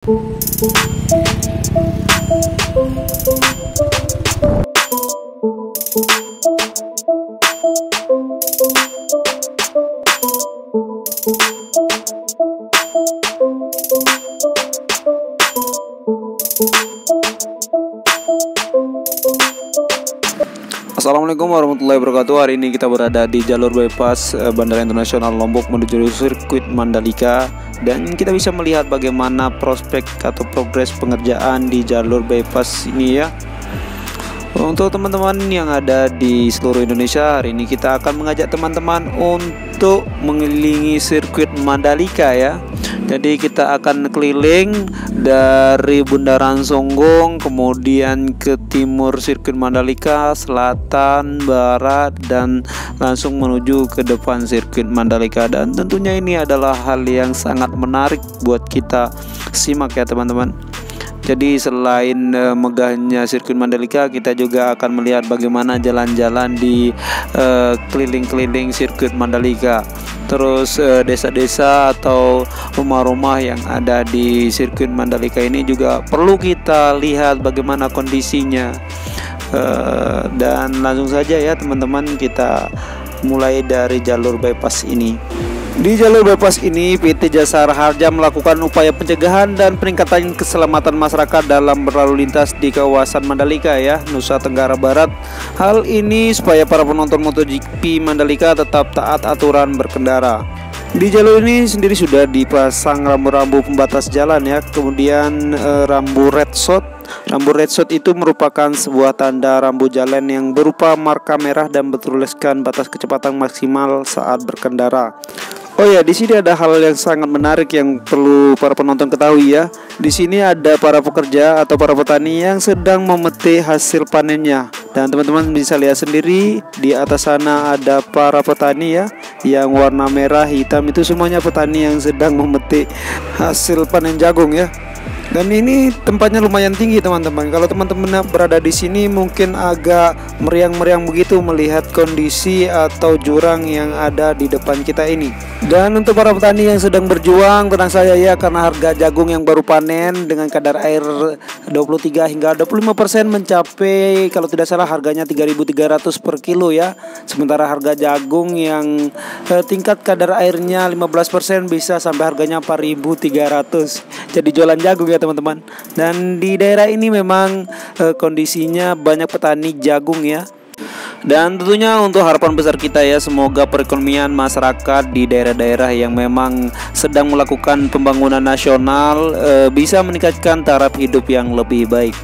Assalamualaikum warahmatullahi wabarakatuh. Hari ini kita berada di jalur bypass Bandara Internasional Lombok menuju sirkuit Mandalika, dan kita bisa melihat bagaimana prospek atau progres pengerjaan di jalur bypass ini ya. Untuk teman-teman yang ada di seluruh Indonesia, hari ini kita akan mengajak teman-teman untuk mengelilingi sirkuit Mandalika ya. Jadi kita akan keliling dari Bundaran Songgong, kemudian ke timur sirkuit Mandalika, selatan, barat, dan langsung menuju ke depan sirkuit Mandalika. Dan tentunya ini adalah hal yang sangat menarik buat kita simak ya teman-teman. Jadi selain megahnya sirkuit Mandalika, kita juga akan melihat bagaimana jalan-jalan di keliling-keliling sirkuit Mandalika. Terus desa-desa atau rumah-rumah yang ada di sirkuit Mandalika ini juga perlu kita lihat bagaimana kondisinya. Dan langsung saja ya teman-teman, kita mulai dari jalur bypass ini. Di jalur bypass ini, PT Jasara Harja melakukan upaya pencegahan dan peningkatan keselamatan masyarakat dalam berlalu lintas di kawasan Mandalika ya, Nusa Tenggara Barat. Hal ini supaya para penonton MotoGP Mandalika tetap taat aturan berkendara. Di jalur ini sendiri sudah dipasang rambu-rambu pembatas jalan ya, kemudian rambu red shot. Rambu red shot itu merupakan sebuah tanda rambu jalan yang berupa marka merah dan bertuliskan batas kecepatan maksimal saat berkendara. Oh ya, di sini ada hal yang sangat menarik yang perlu para penonton ketahui ya. Di sini ada para pekerja atau para petani yang sedang memetik hasil panennya. Dan teman-teman bisa lihat sendiri di atas sana ada para petani ya, yang warna merah, hitam itu semuanya petani yang sedang memetik hasil panen jagung ya. Dan ini tempatnya lumayan tinggi teman-teman. Kalau teman-teman berada di sini mungkin agak meriang-meriang begitu melihat kondisi atau jurang yang ada di depan kita ini. Dan untuk para petani yang sedang berjuang, tenang saja ya, karena harga jagung yang baru panen dengan kadar air 23 hingga 25% mencapai, kalau tidak salah harganya 3.300 per kilo ya. Sementara harga jagung yang tingkat kadar airnya 15% bisa sampai harganya 4.300. Jadi jualan jagung ya teman-teman. Dan di daerah ini memang kondisinya banyak petani jagung ya. Dan tentunya untuk harapan besar kita ya, semoga perekonomian masyarakat di daerah-daerah yang memang sedang melakukan pembangunan nasional bisa meningkatkan taraf hidup yang lebih baik.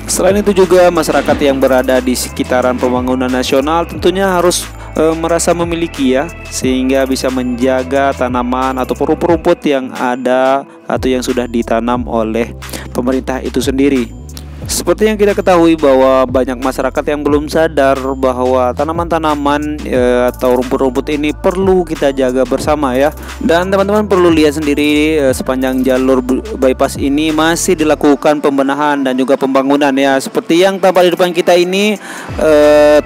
Selain itu juga masyarakat yang berada di sekitaran pembangunan nasional tentunya harus merasa memiliki ya, sehingga bisa menjaga tanaman atau rumput-rumput yang ada atau yang sudah ditanam oleh pemerintah itu sendiri. Seperti yang kita ketahui bahwa banyak masyarakat yang belum sadar bahwa tanaman-tanaman atau rumput-rumput ini perlu kita jaga bersama ya. Dan teman-teman perlu lihat sendiri sepanjang jalur bypass ini masih dilakukan pembenahan dan juga pembangunan ya. Seperti yang tampak di depan kita ini,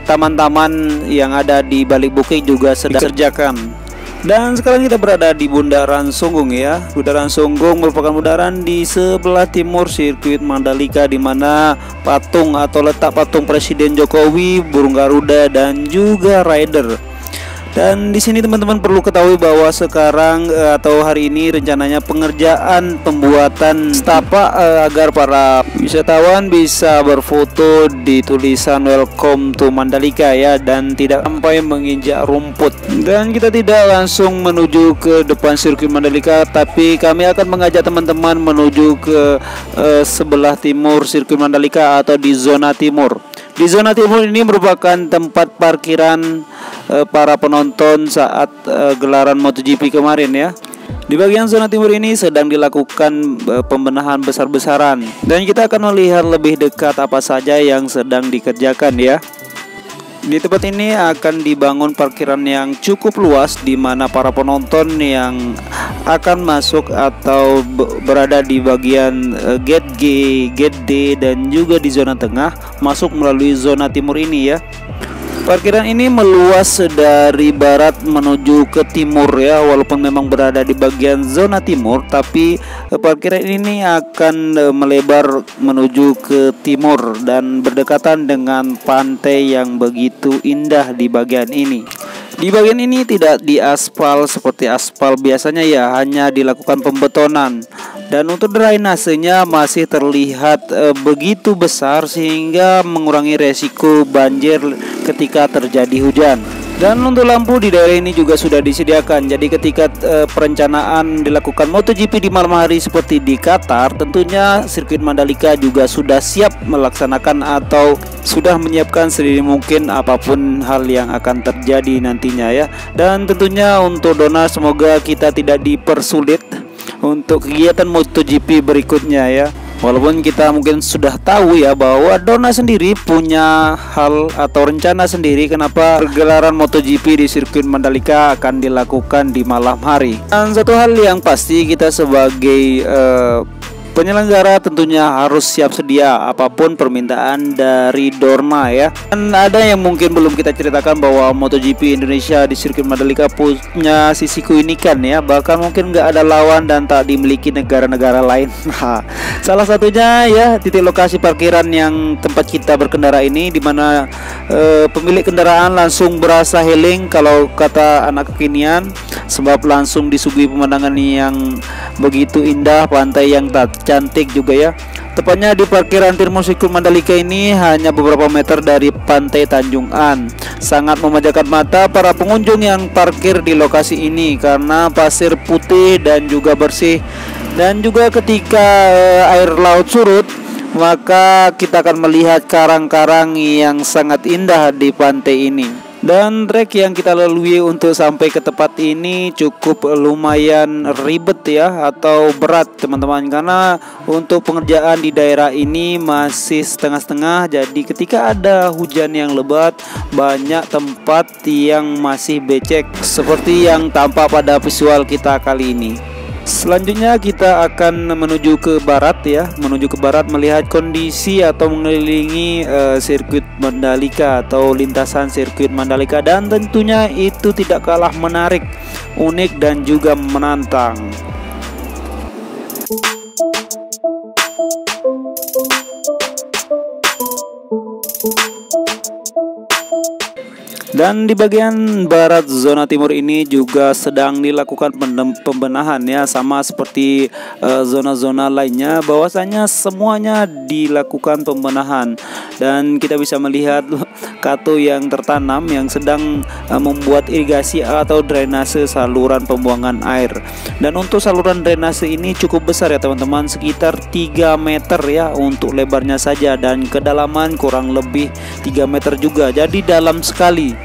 taman-taman yang ada di balik bukit juga sedang dikerjakan. Dan sekarang kita berada di Bundaran Songgong ya. Bundaran Songgong merupakan bundaran di sebelah timur sirkuit Mandalika, di mana patung atau letak patung Presiden Jokowi, burung Garuda, dan juga rider. Dan di sini teman-teman perlu ketahui bahwa sekarang atau hari ini rencananya pengerjaan pembuatan setapak agar para wisatawan bisa berfoto di tulisan Welcome to Mandalika ya, dan tidak sampai menginjak rumput. Dan kita tidak langsung menuju ke depan sirkuit Mandalika, tapi kami akan mengajak teman-teman menuju ke sebelah timur sirkuit Mandalika atau di zona timur. Di zona timur ini merupakan tempat parkiran para penonton saat gelaran MotoGP kemarin ya. Di bagian zona timur ini sedang dilakukan pembenahan besar-besaran, dan kita akan melihat lebih dekat apa saja yang sedang dikerjakan ya. Di tempat ini akan dibangun parkiran yang cukup luas, di mana para penonton yang akan masuk atau berada di bagian gate G, gate D, dan juga di zona tengah masuk melalui zona timur ini ya. Parkiran ini meluas dari barat menuju ke timur ya, walaupun memang berada di bagian zona timur, tapi parkiran ini akan melebar menuju ke timur dan berdekatan dengan pantai yang begitu indah di bagian ini. Di bagian ini tidak diaspal seperti aspal biasanya ya, hanya dilakukan pembetonan. Dan untuk drainasenya masih terlihat begitu besar sehingga mengurangi resiko banjir ketika terjadi hujan. Dan untuk lampu di daerah ini juga sudah disediakan. Jadi ketika perencanaan dilakukan MotoGP di malam hari seperti di Qatar, tentunya sirkuit Mandalika juga sudah siap melaksanakan atau sudah menyiapkan sedini mungkin apapun hal yang akan terjadi nantinya ya. Dan tentunya untuk Dorna semoga kita tidak dipersulit untuk kegiatan MotoGP berikutnya ya. Walaupun kita mungkin sudah tahu ya bahwa Dorna sendiri punya hal atau rencana sendiri kenapa pergelaran MotoGP di sirkuit Mandalika akan dilakukan di malam hari. Dan satu hal yang pasti kita sebagai penyelenggara tentunya harus siap sedia apapun permintaan dari Dorna ya. Dan ada yang mungkin belum kita ceritakan bahwa MotoGP Indonesia di sirkuit Mandalika punya sisi keunikan ya, bahkan mungkin nggak ada lawan dan tak dimiliki negara-negara lain. Salah satunya ya titik lokasi parkiran yang tempat kita berkendara ini, dimana pemilik kendaraan langsung berasa healing kalau kata anak kekinian, sebab langsung disuguhi pemandangan yang begitu indah, pantai yang cantik juga ya. Tepatnya di parkiran Tirmo Sirkuit Mandalika ini hanya beberapa meter dari pantai Tanjung An. Sangat memanjakan mata para pengunjung yang parkir di lokasi ini karena pasir putih dan juga bersih. Dan juga ketika air laut surut, maka kita akan melihat karang-karang yang sangat indah di pantai ini. Dan trek yang kita lalui untuk sampai ke tempat ini cukup lumayan ribet ya, atau berat teman-teman, karena untuk pengerjaan di daerah ini masih setengah-setengah. Jadi ketika ada hujan yang lebat, banyak tempat yang masih becek seperti yang tampak pada visual kita kali ini. Selanjutnya kita akan menuju ke barat ya, menuju ke barat melihat kondisi atau mengelilingi sirkuit Mandalika atau lintasan sirkuit Mandalika, dan tentunya itu tidak kalah menarik, unik dan juga menantang. Dan di bagian barat zona timur ini juga sedang dilakukan pembenahan ya, sama seperti zona-zona lainnya, bahwasanya semuanya dilakukan pembenahan. Dan kita bisa melihat katu yang tertanam yang sedang membuat irigasi atau drainase saluran pembuangan air. Dan untuk saluran drainase ini cukup besar ya teman-teman, sekitar 3 meter ya untuk lebarnya saja, dan kedalaman kurang lebih 3 meter juga, jadi dalam sekali.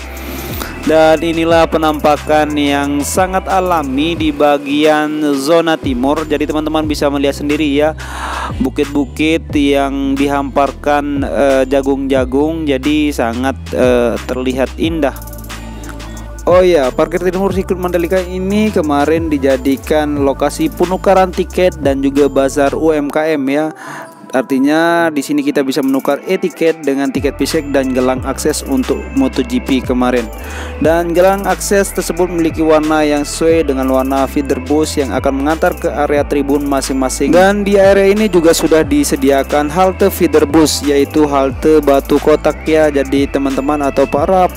Dan inilah penampakan yang sangat alami di bagian zona timur. Jadi teman-teman bisa melihat sendiri ya, bukit-bukit yang dihamparkan jagung-jagung, jadi sangat terlihat indah. Oh ya, parkir timur sirkuit Mandalika ini kemarin dijadikan lokasi penukaran tiket dan juga bazar UMKM ya. Artinya di sini kita bisa menukar e-tiket dengan tiket fisik dan gelang akses untuk MotoGP kemarin. Dan gelang akses tersebut memiliki warna yang sesuai dengan warna feeder bus yang akan mengantar ke area tribun masing-masing. Dan di area ini juga sudah disediakan halte feeder bus, yaitu halte Batu Kotak ya. Jadi teman-teman atau para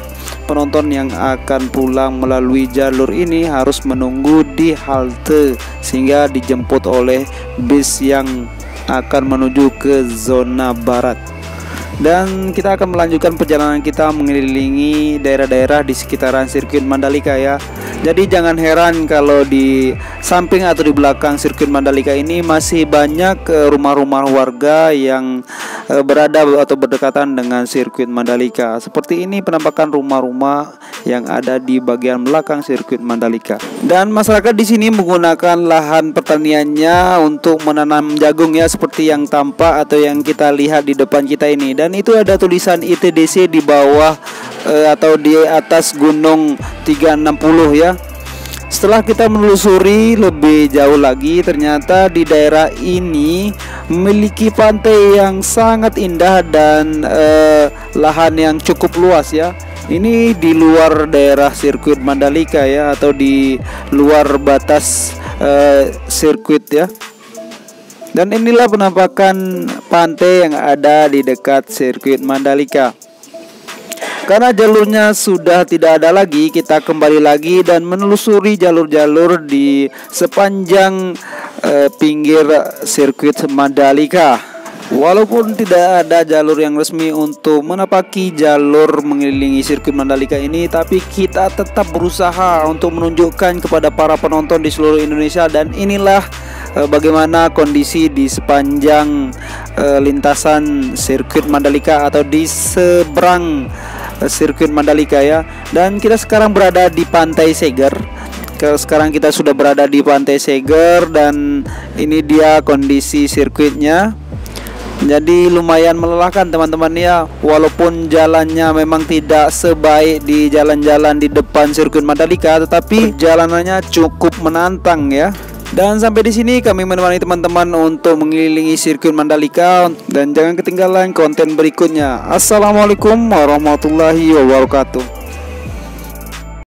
penonton yang akan pulang melalui jalur ini harus menunggu di halte sehingga dijemput oleh bis yang akan menuju ke zona barat. Dan kita akan melanjutkan perjalanan kita mengelilingi daerah-daerah di sekitaran sirkuit Mandalika ya. Jadi jangan heran kalau di samping atau di belakang sirkuit Mandalika ini masih banyak rumah-rumah warga yang berada atau berdekatan dengan sirkuit Mandalika. Seperti ini penampakan rumah-rumah yang ada di bagian belakang sirkuit Mandalika. Dan masyarakat di sini menggunakan lahan pertaniannya untuk menanam jagung ya, seperti yang tampak atau yang kita lihat di depan kita ini. Dan itu ada tulisan ITDC di bawah atau di atas gunung 360 ya. Setelah kita menelusuri lebih jauh lagi, ternyata di daerah ini memiliki pantai yang sangat indah dan lahan yang cukup luas ya. Ini di luar daerah sirkuit Mandalika ya, atau di luar batas sirkuit ya. Dan inilah penampakan pantai yang ada di dekat sirkuit Mandalika. Karena jalurnya sudah tidak ada lagi, kita kembali lagi dan menelusuri jalur-jalur di sepanjang pinggir sirkuit Mandalika. Walaupun tidak ada jalur yang resmi untuk menapaki jalur mengelilingi sirkuit Mandalika ini, tapi kita tetap berusaha untuk menunjukkan kepada para penonton di seluruh Indonesia. Dan inilah bagaimana kondisi di sepanjang lintasan sirkuit Mandalika atau di seberang sirkuit Mandalika ya. Dan kita sekarang berada di Pantai Seger. Sekarang kita sudah berada di Pantai Seger dan ini dia kondisi sirkuitnya. Jadi lumayan melelahkan teman-teman ya. Walaupun jalannya memang tidak sebaik di jalan-jalan di depan sirkuit Mandalika, tetapi jalanannya cukup menantang ya. Dan sampai di sini kami menemani teman-teman untuk mengelilingi sirkuit Mandalika, dan jangan ketinggalan konten berikutnya. Assalamualaikum warahmatullahi wabarakatuh.